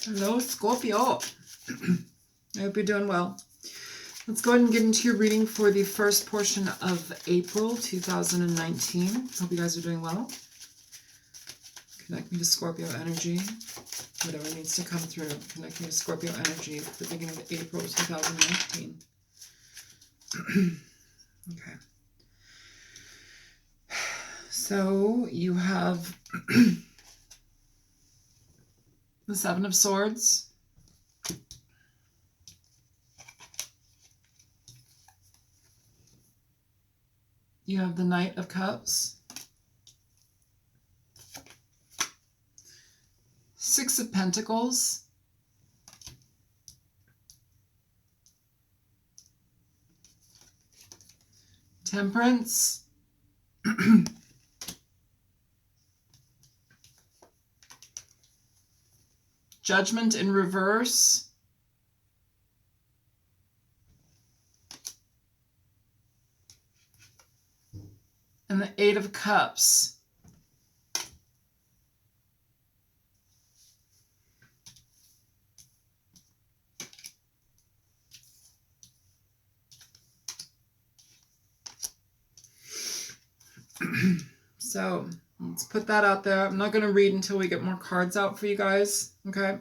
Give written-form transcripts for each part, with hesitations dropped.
Hello, Scorpio. I hope you're doing well. Let's go ahead and get into your reading for the first portion of April 2019. Hope you guys are doing well. Connect me to Scorpio energy. Whatever needs to come through. Connect me to Scorpio energy for the beginning of April 2019. Okay. So you have the Seven of Swords. You have the Knight of Cups. Six of Pentacles. Temperance. Judgment in reverse. And the Eight of Cups. So let's put that out there. I'm not going to read until we get more cards out for you guys, okay?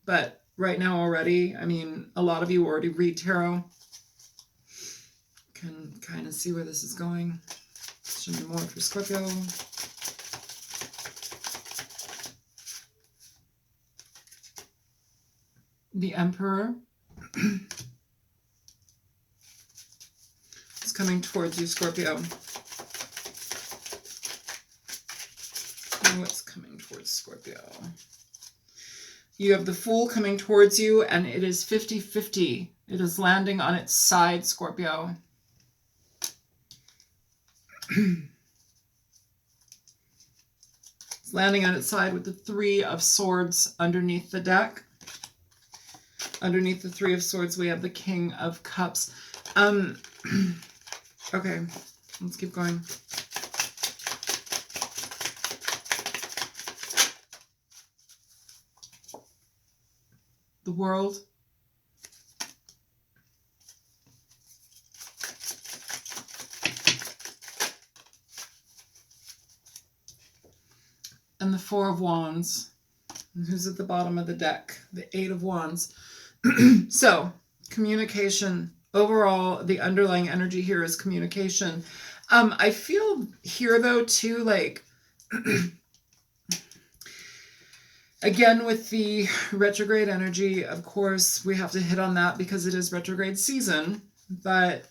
But right now already, I mean, a lot of you already read tarot. Can kind of see where this is going. Show me more for Scorpio. The Emperor. It's coming towards you, Scorpio. What's coming towards Scorpio? You have the Fool coming towards you, and it is 50-50. It is landing on its side, Scorpio. It's landing on its side with the Three of Swords underneath the deck. Underneath the Three of Swords, we have the King of Cups. Okay, let's keep going. The World. And the Four of Wands. And who's at the bottom of the deck? The Eight of Wands. So, communication. Overall, the underlying energy here is communication. I feel here, though, too, like... Again, with the retrograde energy, of course, we have to hit on that because it is retrograde season. But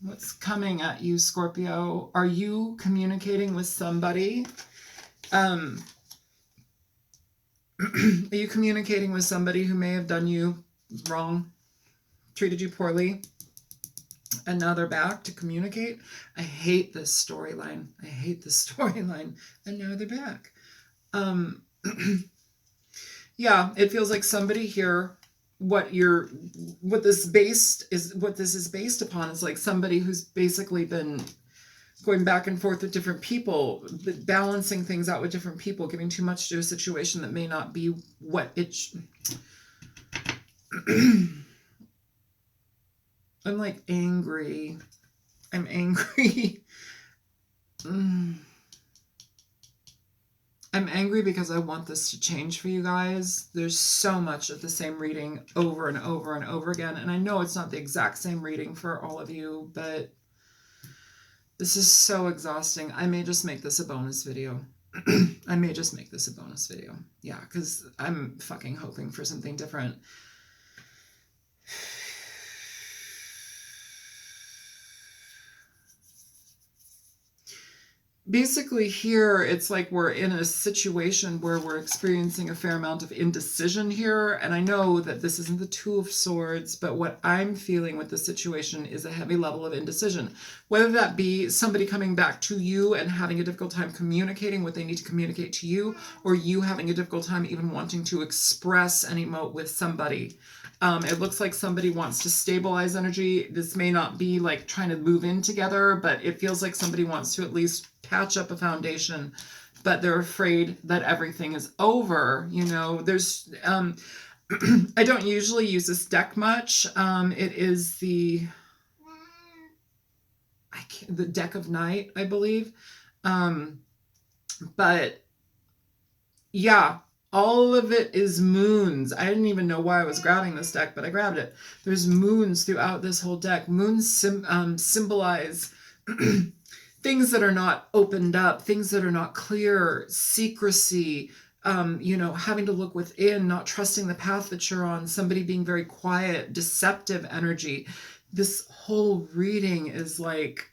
what's coming at you, Scorpio? Are you communicating with somebody? Are you communicating with somebody who may have done you wrong, treated you poorly, and now they're back to communicate? I hate this storyline. I hate this storyline. And now they're back. Yeah, it feels like somebody here, what this is based upon is like somebody who's basically been going back and forth with different people, balancing things out with different people, giving too much to a situation that may not be what it I'm like angry. I'm angry. I'm angry because I want this to change for you guys. There's so much of the same reading over and over and over again. And I know it's not the exact same reading for all of you, but this is so exhausting. I may just make this a bonus video. I may just make this a bonus video. Yeah, because I'm fucking hoping for something different. Basically here, it's like we're in a situation where we're experiencing a fair amount of indecision here. And I know that this isn't the Two of Swords, but what I'm feeling with the situation is a heavy level of indecision. Whether that be somebody coming back to you and having a difficult time communicating what they need to communicate to you, or you having a difficult time even wanting to express and emote with somebody. It looks like somebody wants to stabilize energy. This may not be like trying to move in together, but it feels like somebody wants to at least patch up a foundation but they're afraid that everything is over. You know, there's, I don't usually use this deck much. It is the deck of night, I believe. But yeah, all of it is moons. I didn't even know why I was grabbing this deck, but I grabbed it. There's moons throughout this whole deck. Moons symbolize things that are not opened up, things that are not clear, secrecy, you know, having to look within, not trusting the path that you're on, somebody being very quiet, deceptive energy. This whole reading is like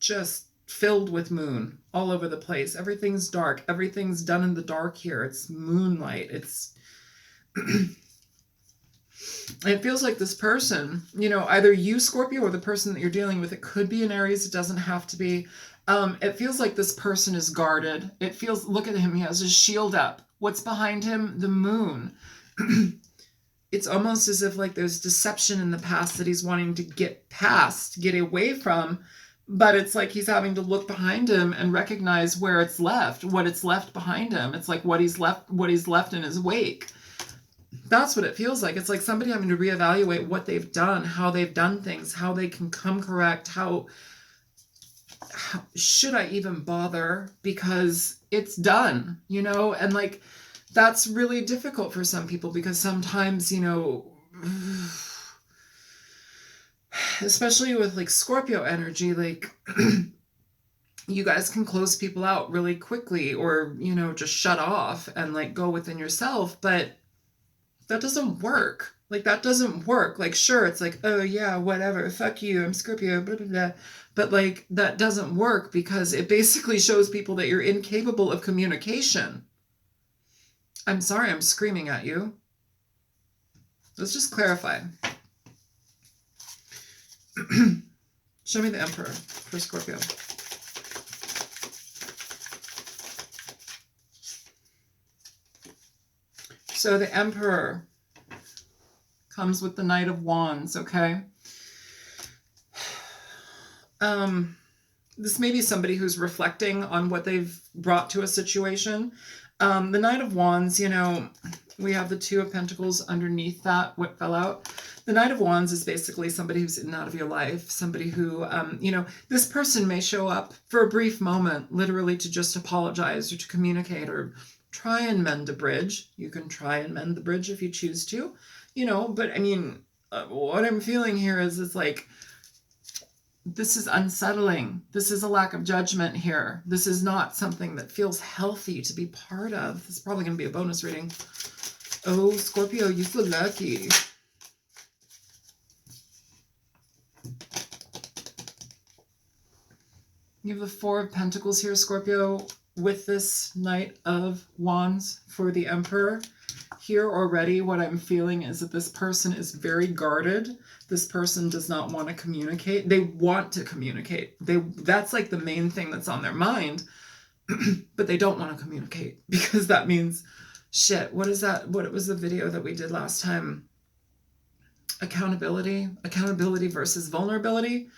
just filled with moon all over the place. Everything's dark. Everything's done in the dark here. It's moonlight. It's it feels like this person, you know, either you, Scorpio, or the person that you're dealing with. It could be an Aries. It doesn't have to be. It feels like this person is guarded. It feels, look at him. He has his shield up. What's behind him? The moon. It's almost as if like there's deception in the past that he's wanting to get past, get away from. But it's like he's having to look behind him and recognize where it's left, what it's left behind him. It's like what he's left in his wake. That's what it feels like. It's like somebody having to reevaluate what they've done, how they've done things, how they can come correct, how should I even bother, because it's done, you know? And like, that's really difficult for some people, because sometimes, you know, especially with like Scorpio energy, like you guys can close people out really quickly, or, you know, just shut off and like go within yourself. But that doesn't work. Like, that doesn't work. Like, sure, it's like, oh yeah, whatever, fuck you, I'm Scorpio, blah, blah, blah. But like, that doesn't work, because it basically shows people that you're incapable of communication. I'm sorry, I'm screaming at you. Let's just clarify. Show me the Emperor for Scorpio. So the Emperor comes with the Knight of Wands, okay? This may be somebody who's reflecting on what they've brought to a situation. The Knight of Wands, you know, we have the Two of Pentacles underneath that, what fell out. The Knight of Wands is basically somebody who's in and out of your life, somebody who, you know, this person may show up for a brief moment, literally to just apologize or to communicate or try and mend a bridge. You can try and mend the bridge if you choose to, you know, but I mean, what I'm feeling here is it's like, this is unsettling. This is a lack of judgment here. This is not something that feels healthy to be part of. This is probably going to be a bonus reading. Oh, Scorpio, you're so lucky. You have the Four of Pentacles here, Scorpio, with this Knight of Wands for the Emperor. Here already, what I'm feeling is that this person is very guarded. This person does not want to communicate. They want to communicate. That's like the main thing that's on their mind, but they don't want to communicate, because that means, shit, what is that? What was the video that we did last time? Accountability versus vulnerability.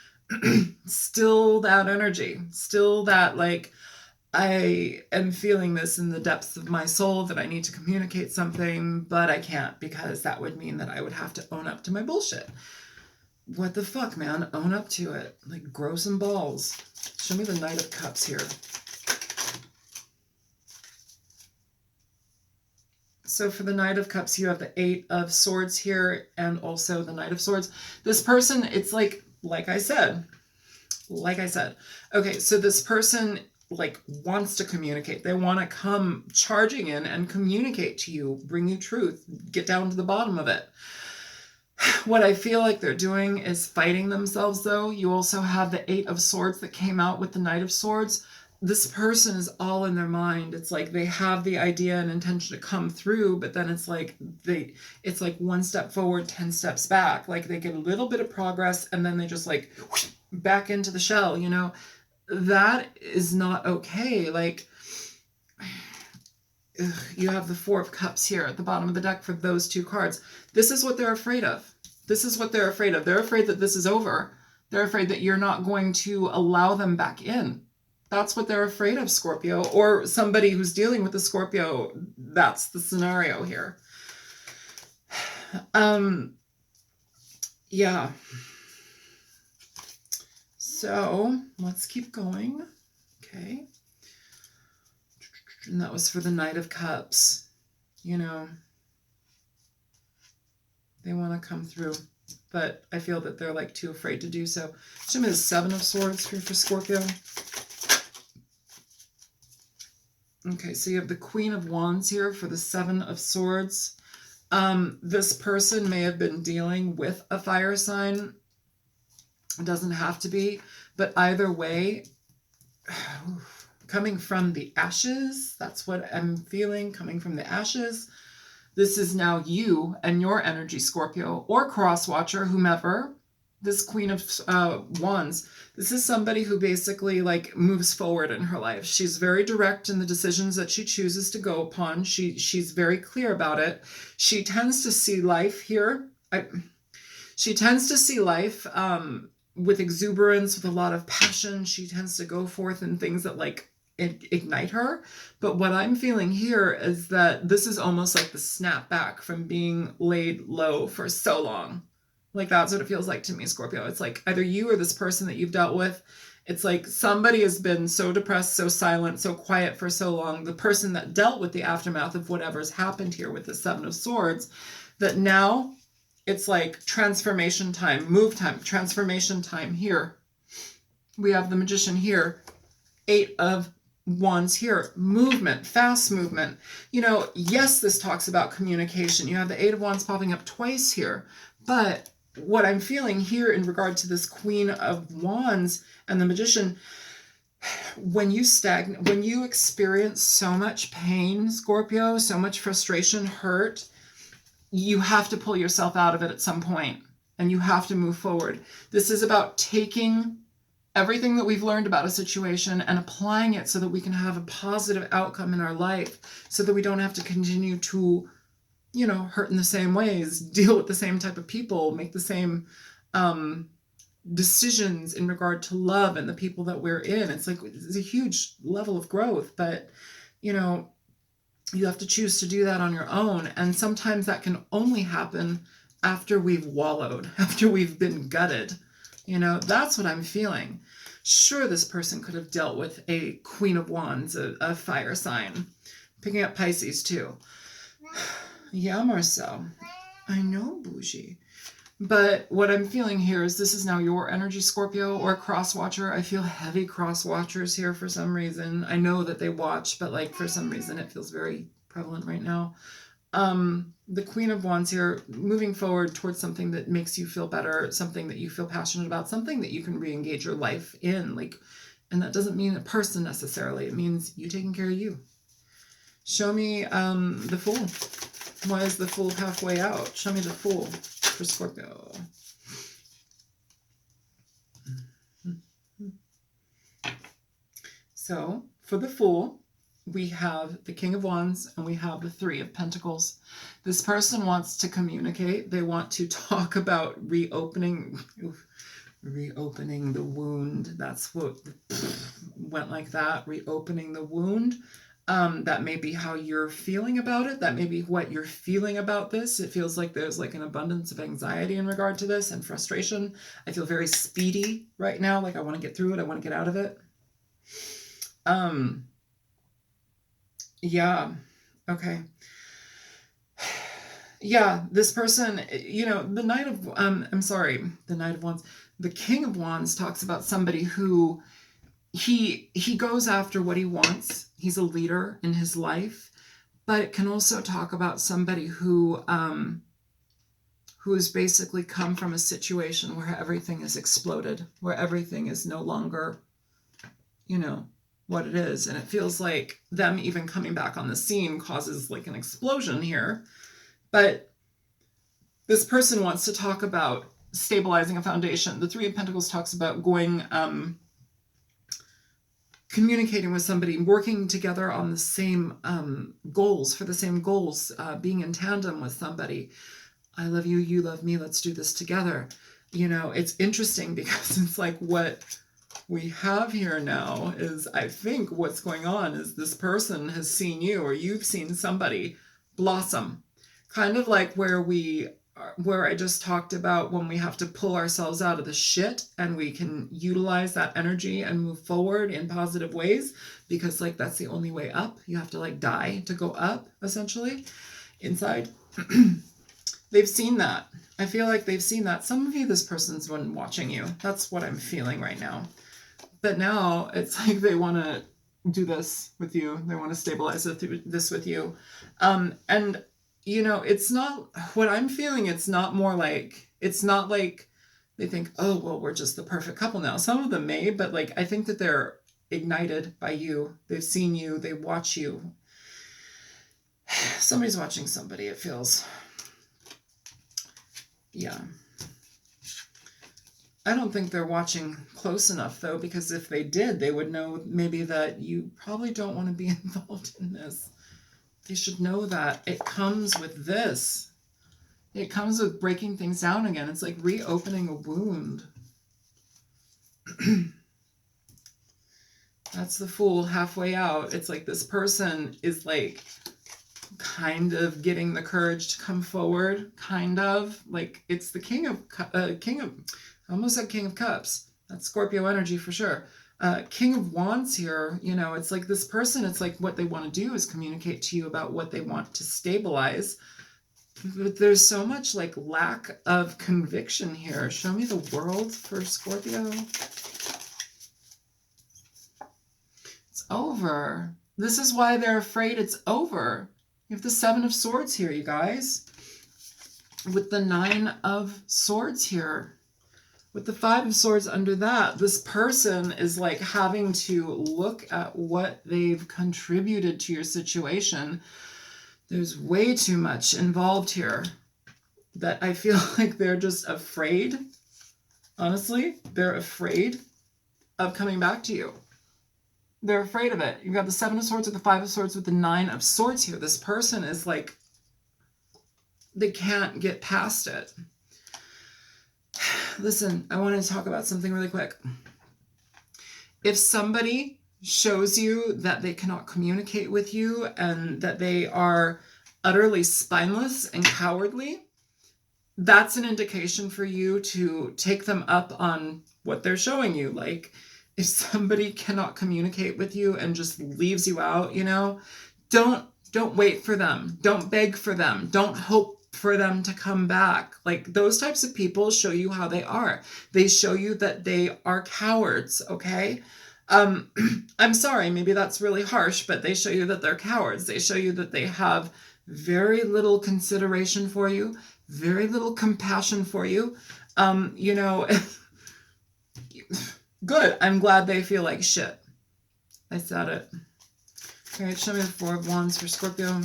Still that energy, still that like, I am feeling this in the depths of my soul that I need to communicate something, but I can't, because that would mean that I would have to own up to my bullshit. What the fuck, man? Own up to it. Like, grow some balls. Show me the Knight of Cups here. So for the Knight of Cups, you have the Eight of Swords here, and also the Knight of Swords. This person, it's like I said. Okay, so this person like wants to communicate. They want to come charging in and communicate to you, bring you truth, get down to the bottom of it. What I feel like they're doing is fighting themselves, though. You also have the Eight of Swords that came out with the Knight of Swords. This person is all in their mind. It's like they have the idea and intention to come through, but then it's like it's like one step forward, 10 steps back. Like they get a little bit of progress and then they just like whoosh, back into the shell, you know? That is not okay. Like, you have the Four of Cups here at the bottom of the deck for those two cards. This is what they're afraid of. This is what they're afraid of. They're afraid that this is over. They're afraid that you're not going to allow them back in. That's what they're afraid of, Scorpio, or somebody who's dealing with the Scorpio. That's the scenario here. Yeah. So let's keep going. Okay. And that was for the Knight of Cups. You know, they want to come through, but I feel that they're like too afraid to do so. Show me the Seven of Swords here for Scorpio. Okay, so you have the Queen of Wands here for the Seven of Swords. This person may have been dealing with a fire sign. It doesn't have to be, but either way, coming from the ashes, that's what I'm feeling, coming from the ashes. This is now you and your energy, Scorpio, or cross-watcher, whomever. This Queen of Wands, this is somebody who basically like moves forward in her life. She's very direct in the decisions that she chooses to go upon. She's very clear about it. She tends to see life here. She tends to see life with exuberance, with a lot of passion. She tends to go forth in things that like ignite her. But what I'm feeling here is that this is almost like the snap back from being laid low for so long. Like that's what it feels like to me, Scorpio. It's like either you or this person that you've dealt with. It's like somebody has been so depressed, so silent, so quiet for so long. The person that dealt with the aftermath of whatever's happened here with the Seven of Swords, that now it's like transformation time, move time, transformation time here. We have the Magician here, Eight of Wands here, movement, fast movement. You know, yes, this talks about communication. You have the Eight of Wands popping up twice here, but what I'm feeling here in regard to this Queen of Wands and the Magician, when you experience so much pain, Scorpio, so much frustration, hurt, you have to pull yourself out of it at some point and you have to move forward. This is about taking everything that we've learned about a situation and applying it so that we can have a positive outcome in our life, so that we don't have to continue to, you know, hurt in the same ways, deal with the same type of people, make the same decisions in regard to love and the people that we're in. It's like, it's a huge level of growth, but, you know, you have to choose to do that on your own. And sometimes that can only happen after we've wallowed, after we've been gutted. You know, that's what I'm feeling. Sure, this person could have dealt with a Queen of Wands, a fire sign. Picking up Pisces too. Yeah, Marcel. I know, bougie. But what I'm feeling here is this is now your energy, Scorpio, or cross-watcher. I feel heavy cross-watchers here for some reason. I know that they watch, but like for some reason it feels very prevalent right now. The Queen of Wands here, moving forward towards something that makes you feel better, something that you feel passionate about, something that you can re-engage your life in. Like, and that doesn't mean a person necessarily. It means you taking care of you. Show me the Fool. Why is the Fool halfway out? Show me the Fool for Scorpio. So, for the Fool, we have the King of Wands and we have the Three of Pentacles. This person wants to communicate. They want to talk about reopening the wound. That's what went like that, reopening the wound. That may be how you're feeling about it. That may be what you're feeling about this. It feels like there's like an abundance of anxiety in regard to this and frustration. I feel very speedy right now. Like I want to get through it. I want to get out of it. Yeah. Okay. Yeah, this person, you know, the Knight of, the Knight of Wands, the King of Wands talks about somebody who he goes after what he wants. He's a leader in his life, but it can also talk about somebody who has basically come from a situation where everything is exploded, where everything is no longer, you know, what it is. And it feels like them even coming back on the scene causes like an explosion here. But this person wants to talk about stabilizing a foundation. The Three of Pentacles talks about going, communicating with somebody, working together on the same goals, for the same goals, being in tandem with somebody. I love you, you love me, let's do this together. You know, it's interesting because it's like, what we have here now is, I think what's going on is this person has seen you, or you've seen somebody blossom. Kind of like where I just talked about when we have to pull ourselves out of the shit and we can utilize that energy and move forward in positive ways, because like that's the only way up. You have to like die to go up, essentially, inside. They've seen that. I feel like they've seen that. Some of you, this person's been watching you. That's what I'm feeling right now. But now it's like they want to do this with you. They want to stabilize this with you. And you know, it's not what I'm feeling. It's not like they think, oh, well, we're just the perfect couple now. Some of them may, but like, I think that they're ignited by you. They've seen you. They watch you. Somebody's watching somebody, it feels. Yeah. I don't think they're watching close enough, though, because if they did, they would know maybe that you probably don't want to be involved in this. They should know that. It comes with this. It comes with breaking things down again. It's like reopening a wound. That's the Fool halfway out. It's like this person is like kind of getting the courage to come forward, kind of. Like it's the King of I almost said King of Cups. That's Scorpio energy for sure. King of Wands here, you know, it's like this person, it's like what they want to do is communicate to you about what they want to stabilize. But there's so much like lack of conviction here. Show me the World for Scorpio. It's over. This is why they're afraid it's over. You have the Seven of Swords here, you guys. With the Nine of Swords here. With the Five of Swords under that, this person is like having to look at what they've contributed to your situation. There's way too much involved here that I feel like they're just afraid. Honestly, they're afraid of coming back to you. They're afraid of it. You've got the Seven of Swords with the Five of Swords with the Nine of Swords here. This person is like, they can't get past it. Listen, I want to talk about something really quick. If somebody shows you that they cannot communicate with you and that they are utterly spineless and cowardly, that's an indication for you to take them up on what they're showing you. Like, if somebody cannot communicate with you and just leaves you out, you know, don't wait for them. Don't beg for them. Don't hope for them to come back. Like, those types of people show you how they are. They show you that they are cowards, okay? I'm sorry, maybe that's really harsh, but they show you that they're cowards. They show you that they have very little consideration for you, very little compassion for you. You know, good. I'm glad they feel like shit. I said it. Okay, show me the Four of Wands for Scorpio.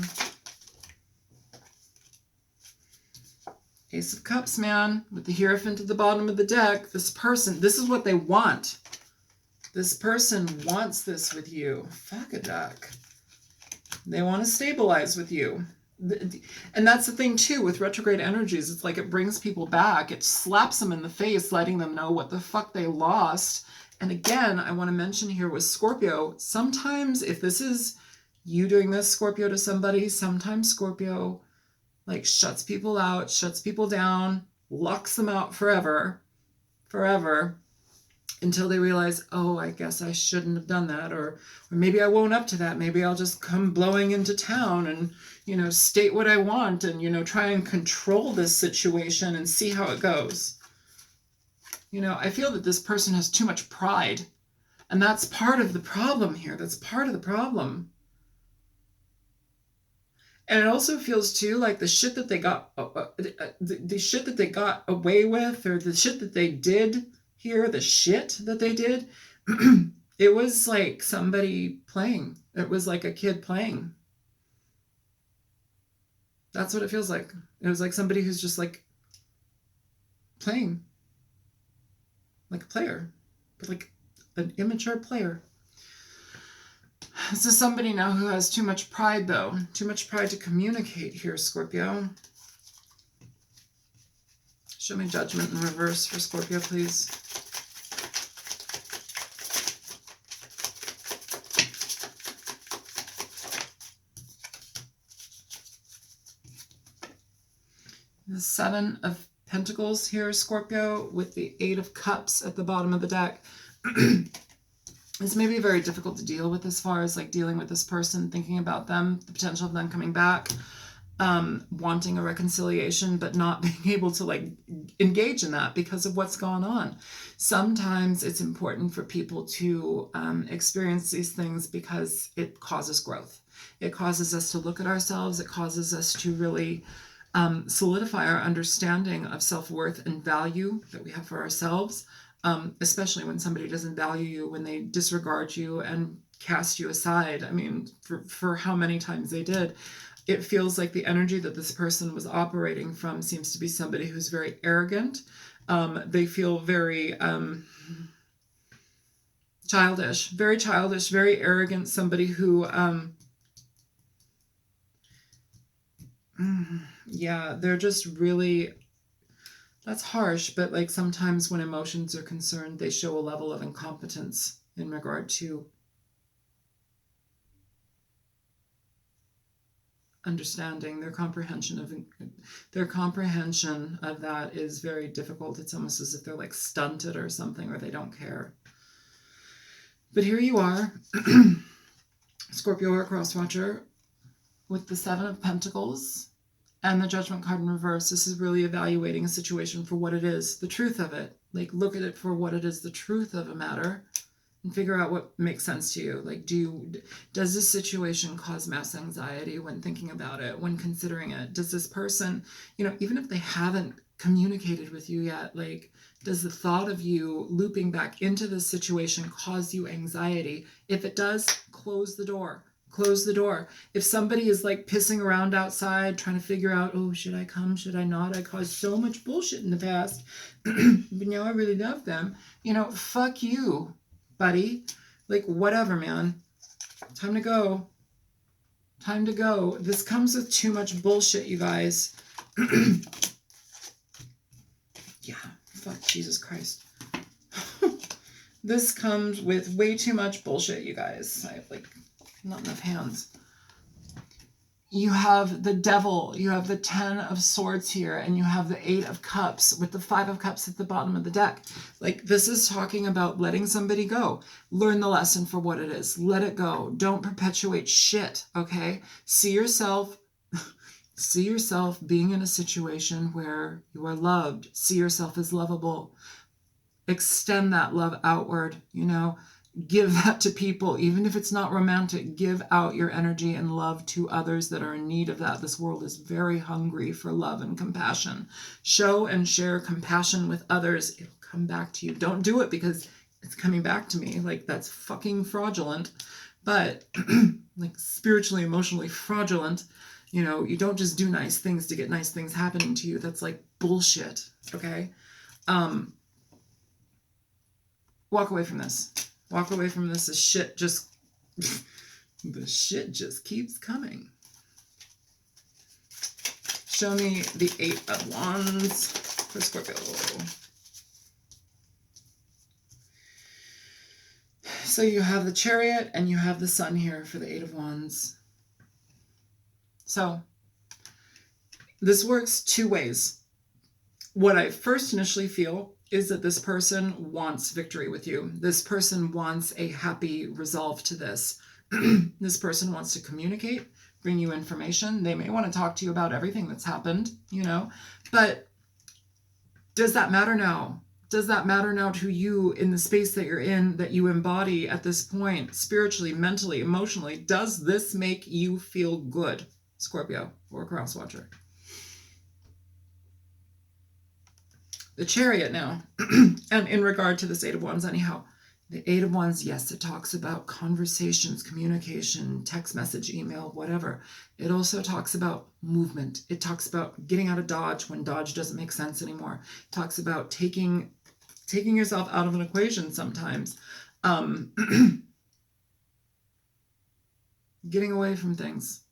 Ace of Cups, man, with the Hierophant at the bottom of the deck. This person, this is what they want. This person wants this with you. Fuck a duck. They want to stabilize with you. And that's the thing, too, with retrograde energies. It's like it brings people back. It slaps them in the face, letting them know what the fuck they lost. And again, I want to mention here with Scorpio, sometimes if this is you doing this, Scorpio, to somebody, sometimes Scorpio like shuts people out, shuts people down, locks them out forever, until they realize, oh, I guess I shouldn't have done that. Or maybe I won't up to that. Maybe I'll just come blowing into town and, you know, state what I want and, you know, try and control this situation and see how it goes. You know, I feel that this person has too much pride. And that's part of the problem here. That's part of the problem. And it also feels too like the shit that they got, the shit that they got away with, or the shit that they did here, the shit that they did, it was like somebody playing. It was like a kid playing. That's what it feels like. It was like somebody who's just like playing, like a player, but like an immature player. This is somebody now who has too much pride, though. Too much pride to communicate here, Scorpio. Show me Judgment in reverse for Scorpio, please. The Seven of Pentacles here, Scorpio, with the Eight of Cups at the bottom of the deck. It's maybe very difficult to deal with as far as like dealing with this person, thinking about them, the potential of them coming back, wanting a reconciliation, but not being able to like engage in that because of what's gone on. Sometimes it's important for people to experience these things because it causes growth. It causes us to look at ourselves. It causes us to really solidify our understanding of self-worth and value that we have for ourselves, especially when somebody doesn't value you, when they disregard you and cast you aside. I mean, for how many times they did. It feels like the energy that this person was operating from seems to be somebody who's very arrogant. They feel very childish, very arrogant, somebody who, yeah, they're just really, that's harsh, but like sometimes when emotions are concerned, they show a level of incompetence in regard to understanding. Their comprehension of that is very difficult. It's almost as if they're like stunted or something, or they don't care. But here you are, Scorpio or Crosswatcher, with the Seven of Pentacles and the Judgment card in reverse. This is really evaluating a situation for what it is, the truth of it. Like, look at it for what it is, the truth of a matter, and figure out what makes sense to you. Like, does this situation cause mass anxiety when thinking about it, when considering it? Does this person, even if they haven't communicated with you yet, like, does the thought of you looping back into this situation cause you anxiety? If it does, close the door. Close the door. If somebody is like pissing around outside trying to figure out, oh, should I come? Should I not? I caused so much bullshit in the past, but now I really love them. Fuck you, buddy. Like, whatever, man. Time to go. Time to go. This comes with too much bullshit, you guys. Yeah, fuck Jesus Christ. This comes with way too much bullshit, you guys. I have like not enough hands. You have the Devil, you have the Ten of Swords here, and you have the Eight of Cups with the Five of Cups at the bottom of the deck. Like, this is talking about letting somebody go. Learn the lesson for what it is. Let it go. Don't perpetuate shit, okay? See yourself being in a situation where you are loved. See yourself as lovable. Extend that love outward, Give that to people, even if it's not romantic. Give out your energy and love to others that are in need of that. This world is very hungry for love and compassion. Show and share compassion with others. It'll come back to you. Don't do it because it's coming back to me. Like, that's fucking fraudulent. But like spiritually, emotionally fraudulent. You don't just do nice things to get nice things happening to you. That's like bullshit. Okay? Walk away from this. Walk away from this. The shit just keeps coming. Show me the Eight of Wands for Scorpio. So you have the Chariot and you have the Sun here for the Eight of Wands. So this works two ways. What I first initially feel is that this person wants victory with you. This person wants a happy resolve to this. This person wants to communicate, bring you information. They may want to talk to you about everything that's happened, but does that matter now? Does that matter now to you in the space that you're in, that you embody at this point, spiritually, mentally, emotionally? Does this make you feel good, Scorpio or Crosswatcher? The Chariot now, and in regard to this Eight of Wands anyhow, the Eight of Wands, yes, it talks about conversations, communication, text message, email, whatever. It also talks about movement. It talks about getting out of Dodge when Dodge doesn't make sense anymore. It talks about taking yourself out of an equation sometimes. Getting away from things.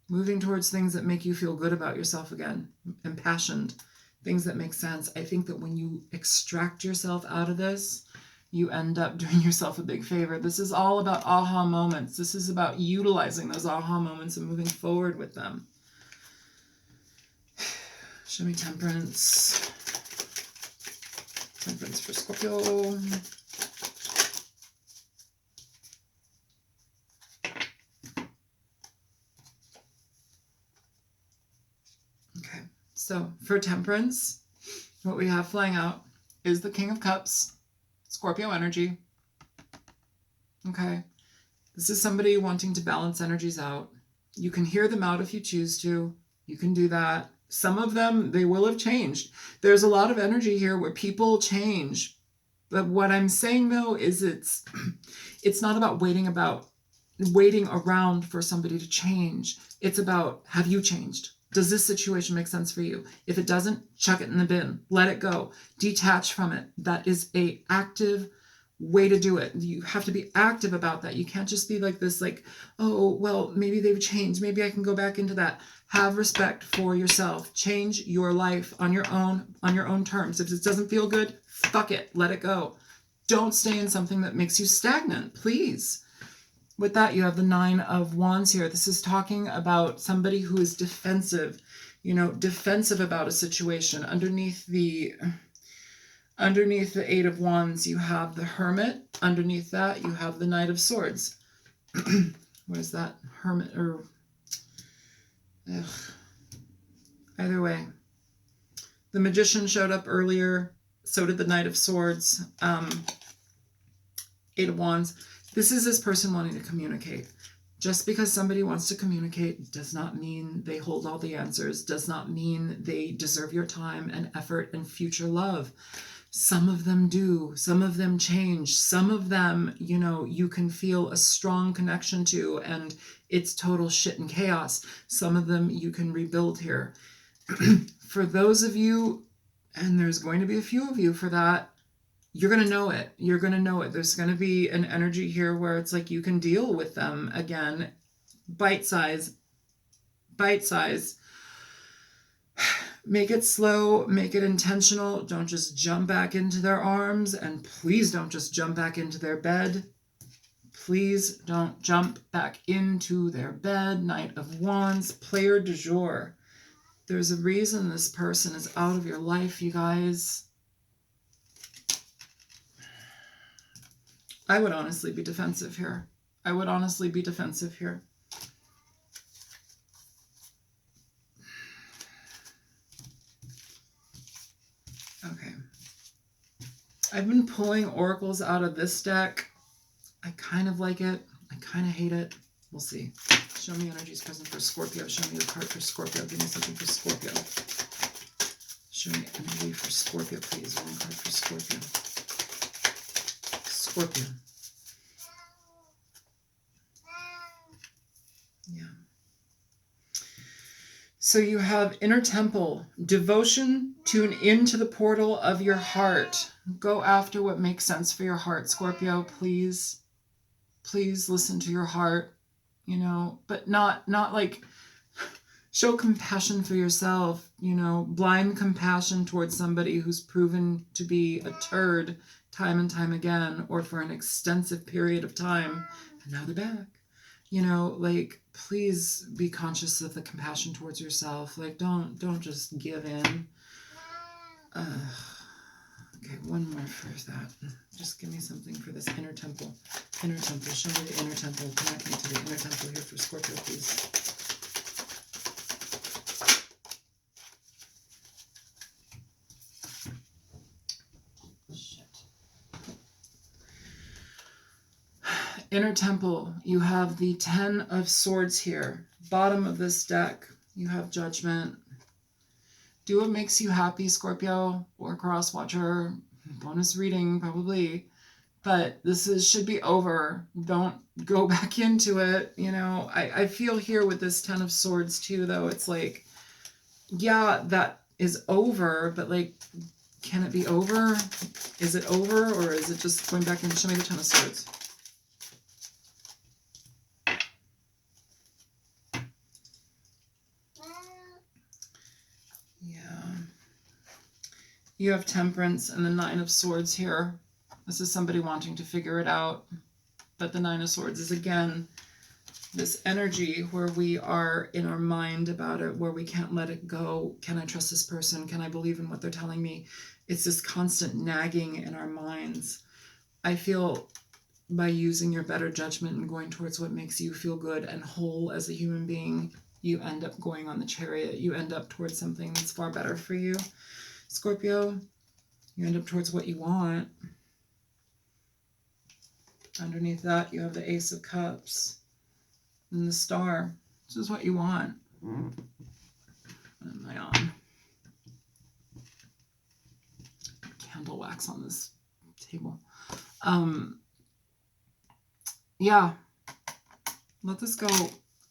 Moving towards things that make you feel good about yourself again. Impassioned. Things that make sense. I think that when you extract yourself out of this, you end up doing yourself a big favor. This is all about aha moments. This is about utilizing those aha moments and moving forward with them. Show me Temperance. Temperance for Scorpio. Okay, so for Temperance, what we have flying out is the King of Cups, Scorpio energy. Okay, this is somebody wanting to balance energies out. You can hear them out if you choose to. You can do that. Some of them, they will have changed. There's a lot of energy here where people change. But what I'm saying though is it's not about waiting around for somebody to change. It's about, have you changed? Does this situation make sense for you? If it doesn't, chuck it in the bin. Let it go. Detach from it. That is an active way to do it. You have to be active about that. You can't just be like this, like, oh, well, maybe they've changed. Maybe I can go back into that. Have respect for yourself. Change your life on your own terms. If it doesn't feel good, fuck it. Let it go. Don't stay in something that makes you stagnant, please. With that, you have the 9 of Wands here. This is talking about somebody who is defensive, defensive about a situation. Underneath the 8 of Wands, you have the Hermit. Underneath that, you have the Knight of Swords. Where's that Hermit? Either way. The Magician showed up earlier. So did the Knight of Swords. 8 of Wands. This is this person wanting to communicate. Just because somebody wants to communicate does not mean they hold all the answers, does not mean they deserve your time and effort and future love. Some of them do. Some of them change. Some of them, you can feel a strong connection to, and it's total shit and chaos. Some of them you can rebuild here. For those of you, and there's going to be a few of you for that, you're going to know it. You're going to know it. There's going to be an energy here where it's like you can deal with them again. Bite size. Make it slow, make it intentional. Don't just jump back into their arms, and please don't just jump back into their bed. Please don't jump back into their bed. Knight of Wands, player du jour. There's a reason this person is out of your life, you guys. I would honestly be defensive here. Okay. I've been pulling oracles out of this deck. I kind of like it. I kind of hate it. We'll see. Show me energies present for Scorpio. Show me the card for Scorpio. Give me something for Scorpio. Show me energy for Scorpio, please. One card for Scorpio. Scorpio. Yeah. So you have inner temple, devotion, tune into the portal of your heart. Go after what makes sense for your heart, Scorpio, please. Please listen to your heart, but not like show compassion for yourself, blind compassion towards somebody who's proven to be a turd time and time again, or for an extensive period of time, and now they're back. Please be conscious of the compassion towards yourself. Don't just give in. Okay, one more for that. Just give me something for this inner temple. Inner temple. Show me the inner temple. Connect me to the inner temple here for Scorpio, please. Inner temple, you have the 10 of Swords here. Bottom of this deck, you have Judgment. Do what makes you happy, Scorpio, or Cross Watcher. Bonus reading, probably. But this should be over. Don't go back into it. I feel here with this 10 of Swords too, though. It's like, yeah, that is over, but can it be over? Is it over, or is it just going back in? Show me the 10 of Swords. You have Temperance and the 9 of Swords here. This is somebody wanting to figure it out. But the 9 of Swords is, again, this energy where we are in our mind about it, where we can't let it go. Can I trust this person? Can I believe in what they're telling me? It's this constant nagging in our minds. I feel by using your better judgment and going towards what makes you feel good and whole as a human being, you end up going on the chariot. You end up towards something that's far better for you, Scorpio. You end up towards what you want. Underneath that, you have the Ace of Cups and the Star. This is what you want. What am I on? Candle wax on this table. Yeah, let this go.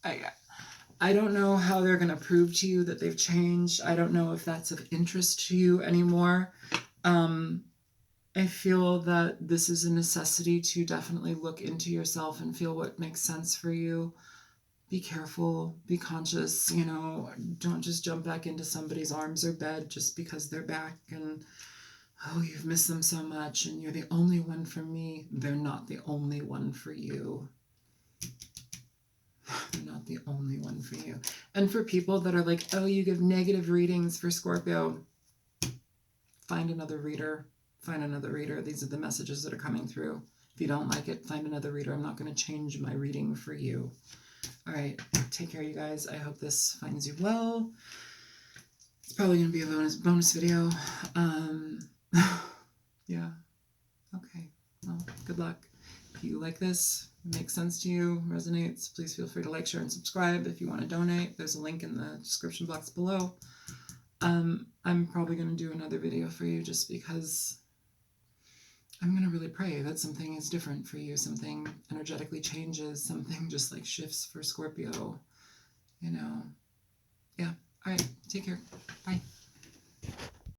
I don't know how they're going to prove to you that they've changed. I don't know if that's of interest to you anymore. I feel that this is a necessity to definitely look into yourself and feel what makes sense for you. Be careful, be conscious, you know, don't just jump back into somebody's arms or bed just because they're back and, oh, you've missed them so much and you're the only one for me. They're not the only one for you. They're not the only one for you. And for people that are like, oh, you give negative readings for Scorpio, find another reader. Find another reader. These are the messages that are coming through. If you don't like it, find another reader. I'm not going to change my reading for you. All right. Take care, you guys. I hope this finds you well. It's probably going to be a bonus video. Yeah. Okay. Well, good luck. If you like this, it makes sense to you, resonates, please feel free to like, share, and subscribe. If you want to donate, there's a link in the description box below. I'm probably going to do another video for you just because I'm going to really pray that something is different for you, something energetically changes, something just like shifts for Scorpio, you know. Yeah. All right. Take care.